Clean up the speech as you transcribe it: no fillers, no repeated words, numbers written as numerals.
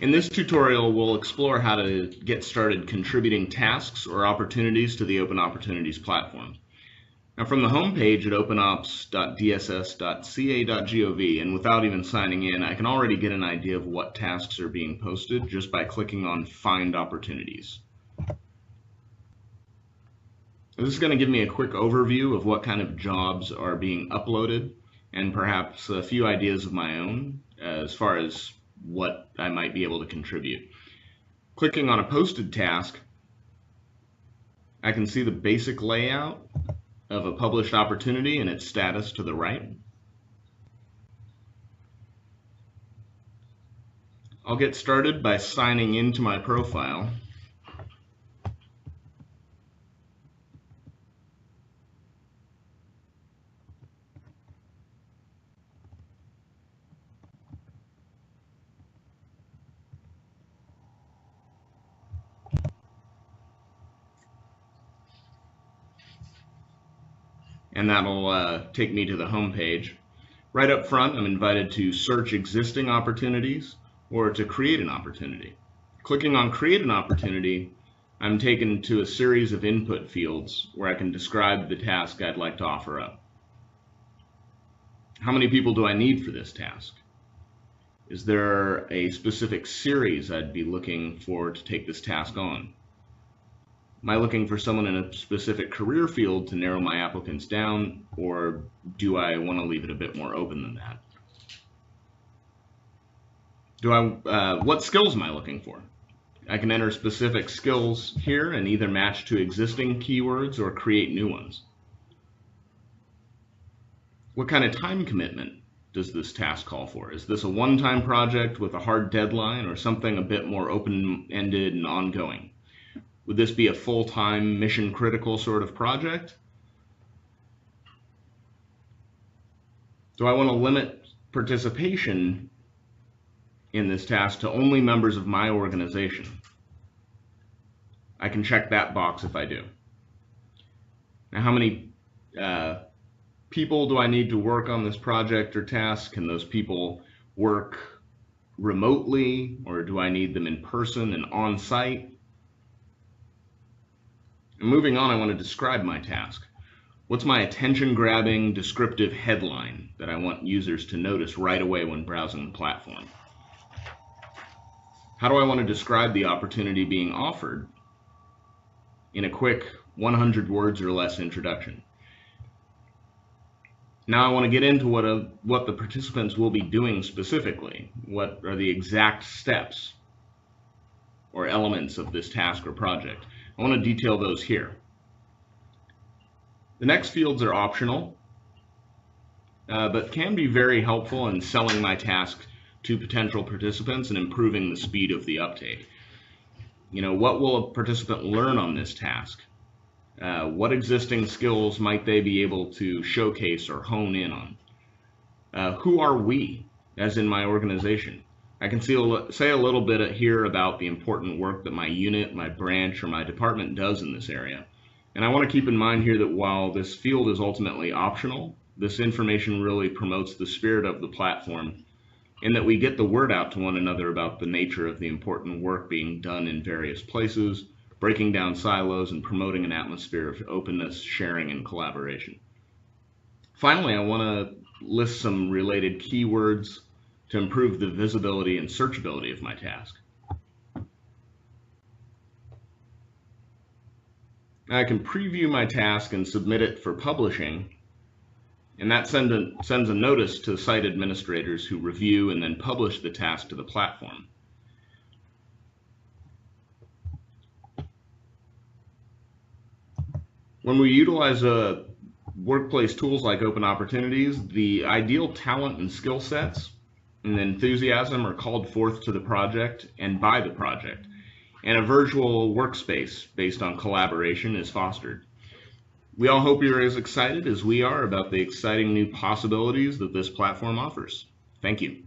In this tutorial, we'll explore how to get started contributing tasks or opportunities to the Open Opportunities platform. Now, from the home page at openops.dss.ca.gov, and without even signing in, I can already get an idea of what tasks are being posted just by clicking on Find Opportunities. This is going to give me a quick overview of what kind of jobs are being uploaded, and perhaps a few ideas of my own as far as what I might be able to contribute. Clicking on a posted task, I can see the basic layout of a published opportunity and its status to the right. I'll get started by signing into my profile. And that'll take me to the home page. Right up front, I'm invited to search existing opportunities or to create an opportunity. Clicking on Create an Opportunity, I'm taken to a series of input fields where I can describe the task I'd like to offer up. How many people do I need for this task? Is there a specific series I'd be looking for to take this task on? Am I looking for someone in a specific career field to narrow my applicants down, or do I want to leave it a bit more open than that? What skills am I looking for? I can enter specific skills here and either match to existing keywords or create new ones. What kind of time commitment does this task call for? Is this a one-time project with a hard deadline or something a bit more open-ended and ongoing? Would this be a full-time, mission-critical sort of project? Do I want to limit participation in this task to only members of my organization? I can check that box if I do. Now, how many people do I need to work on this project or task? Can those people work remotely, or do I need them in person and on-site? And moving on, I want to describe my task. What's my attention-grabbing, descriptive headline that I want users to notice right away when browsing the platform? How do I want to describe the opportunity being offered in a quick 100 words or less introduction? Now I want to get into what the participants will be doing specifically. What are the exact steps or elements of this task or project? I want to detail those here. The next fields are optional, but can be very helpful in selling my task to potential participants and improving the speed of the uptake. What will a participant learn on this task? What existing skills might they be able to showcase or hone in on? Who are we, as in my organization? I can say a little bit here about the important work that my unit, my branch, or my department does in this area. And I want to keep in mind here that while this field is ultimately optional, this information really promotes the spirit of the platform, and that we get the word out to one another about the nature of the important work being done in various places, breaking down silos and promoting an atmosphere of openness, sharing, and collaboration. Finally, I want to list some related keywords to improve the visibility and searchability of my task. Now I can preview my task and submit it for publishing, and that sends a notice to site administrators who review and then publish the task to the platform. When we utilize workplace tools like Open Opportunities, the ideal talent and skill sets and enthusiasm are called forth to the project and by the project, and a virtual workspace based on collaboration is fostered. We all hope you're as excited as we are about the exciting new possibilities that this platform offers. Thank you.